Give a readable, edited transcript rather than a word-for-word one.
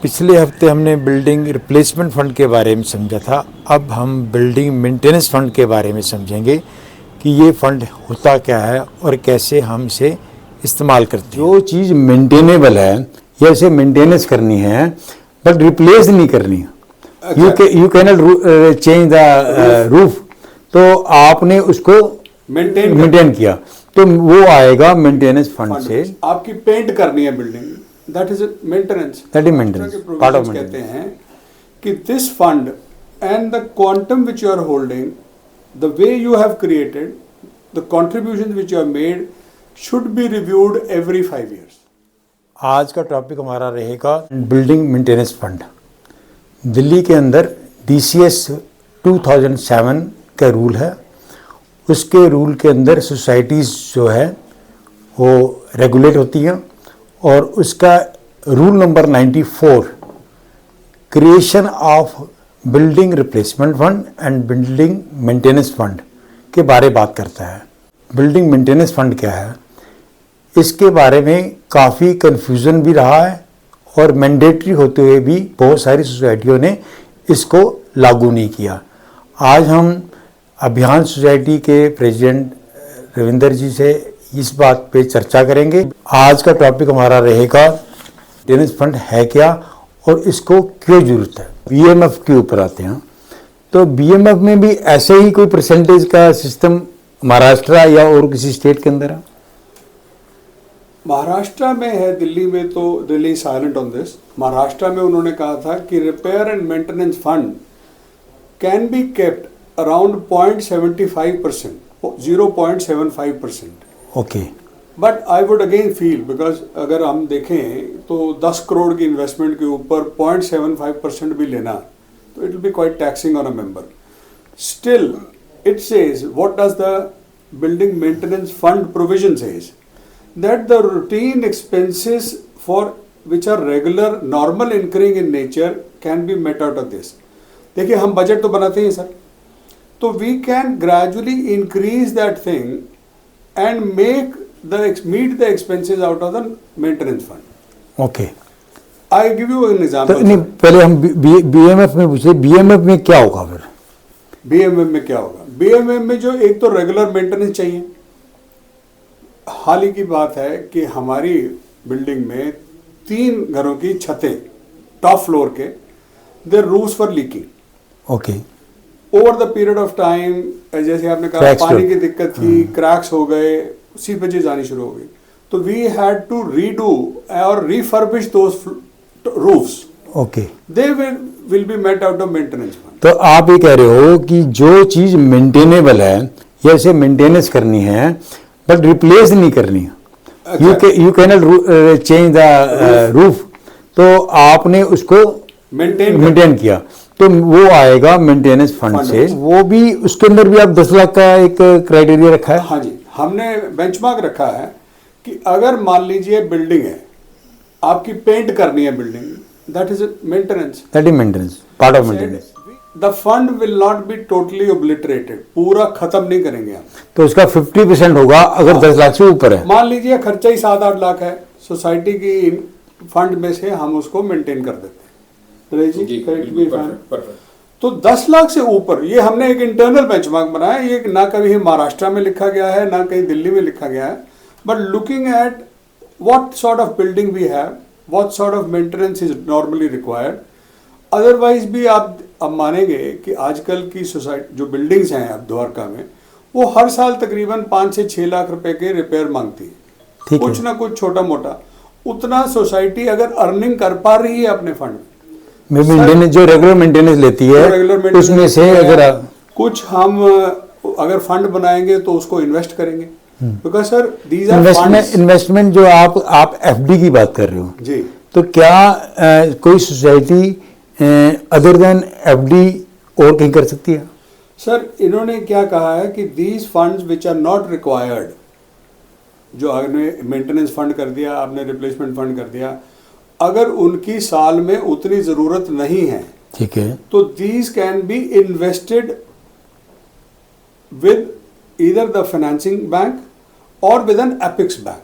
पिछले हफ्ते हमने बिल्डिंग रिप्लेसमेंट फ़ंड के बारे में समझा था। अब हम बिल्डिंग मेंटेनेंस फ़ंड के बारे में समझेंगे कि ये फ़ंड होता क्या है और कैसे हम इसे इस्तेमाल करते हैं। जो चीज़ मेंटेनेबल है या इसे मेंटेनेंस करनी है बट रिप्लेस नहीं करनी, you can not change the roof, तो आपने उसको मेंटेन किया तो वो आएगा मेंटेनेंस फंड से। आपकी पेंट करनी है building, that is maintenance, part of कहते हैं कि this fund and the quantum which you are holding, the way you have created, the contributions which you have made should be reviewed every 5 years। आज का topic हमारा रहेगा building maintenance fund. Delhi के अंदर DCS 2007 का रूल है, उसके rule के अंदर सोसाइटीज़ जो है वो रेगुलेट होती हैं और उसका rule number 94 creation of building replacement fund and building maintenance fund के बारे बात करता है। बिल्डिंग मेंटेनेंस फंड क्या है, इसके बारे में काफ़ी कन्फ्यूज़न भी रहा है और मैंडेटरी होते हुए भी बहुत सारी सोसाइटियों ने इसको लागू नहीं किया। आज हम अभियान सोसाइटी के प्रेसिडेंट रविंदर जी से इस बात पे चर्चा करेंगे। आज का टॉपिक हमारा रहेगा मेंटेनेंस फंड है क्या और इसको क्यों जरूरत है। BMF के ऊपर आते हैं, तो BMF में भी ऐसे ही कोई परसेंटेज का सिस्टम महाराष्ट्र या और किसी स्टेट के अंदर है? महाराष्ट्र में है, दिल्ली में तो Delhi silent on this. Maharashtra में उन्होंने कहा था कि repair and maintenance fund can be kept around 0.75%, 0.75%। Okay, but I would again feel, because अगर हम देखें तो 10 करोड़ की इन्वेस्टमेंट के ऊपर 0.75% भी लेना तो it will be quite taxing on a member. Still it says, what does the building maintenance fund provision says, that the routine expenses for which are regular normal incurring in nature can be met out of this। देखिए हम budget तो बनाते हैं sir, तो we can gradually increase that thing and meet the expenses out of the maintenance fund। Okay, I give you an example। तो नहीं, पहले हम BMF में पूछे, BMF में क्या होगा फिर? BMF में क्या होगा? BMF में जो एक तो रेगुलर मेंटेनेंस चाहिए। हाल ही की बात है कि हमारी बिल्डिंग में 3 घरों की छतें टॉप फ्लोर के, their roofs were leaking. Okay, over the period of time, जैसे आपने कहा पानी की दिक्कत थी, क्रैक्स हो गए, सीपेजेस आनी शुरू हो गई, तो वी हैड टू रीडू और refurbish those roofs. Okay, they will be met out of maintenance fund. तो आप ये कह रहे हो कि जो चीज मेंटेनेबल है या इसे मेंटेनेंस करनी है बट रिप्लेस नहीं करनी, you can not change the roof, तो आपने उसको मेंटेन किया तो वो आएगा मेंटेनेंस फंड से। वो भी उसके अंदर भी आप 10 लाख का एक क्राइटेरिया रखा है? हाँ जी, हमने बेंचमार्क रखा है कि अगर मान लीजिए बिल्डिंग है, आपकी पेंट करनी है building, that is maintenance, part of maintenance. The fund will not be totally obliterated, पूरा खत्म नहीं करेंगे हम, तो उसका 50% होगा अगर 10 लाख से ऊपर है। मान लीजिए खर्चा ही 7-8 लाख है, सोसाइटी की फंड में से हम उसको मेंटेन कर देते हैं। तो 10 लाख से ऊपर, ये हमने एक इंटरनल बेंचमार्क बनाया, ये ना कभी महाराष्ट्र में लिखा गया है ना कहीं दिल्ली में लिखा गया है, but looking at what sort of building we have, what sort of maintenance is normally required. Otherwise भी आप अब मानेंगे कि आजकल की सोसाइटी जो बिल्डिंग्स हैं अब द्वारका में, वो हर साल तकरीबन 5 से 6 लाख रुपए के रिपेयर मांगती है, कुछ ना कुछ छोटा मोटा। उतना सोसाइटी अगर अर्निंग कर पा रही है अपने फंड में, जो रेगुलर मेंटेनेंस लेती है उसमें से अगर कुछ हम अगर फंड बनाएंगे तो उसको इन्वेस्ट करेंगे, because sir these are investment. जो आप FD की बात कर रहे हो जी, तो क्या कोई सोसाइटी अदर देन FD और कहीं कर सकती है? सर इन्होंने क्या कहा है कि these funds which are not required, जो आपने मेंटेनेंस फंड कर दिया, आपने रिप्लेसमेंट फंड कर दिया, अगर उनकी साल में उतनी जरूरत नहीं है, ठीक है, तो these can be invested with either the financing bank और विद एन एपिक्स बैंक।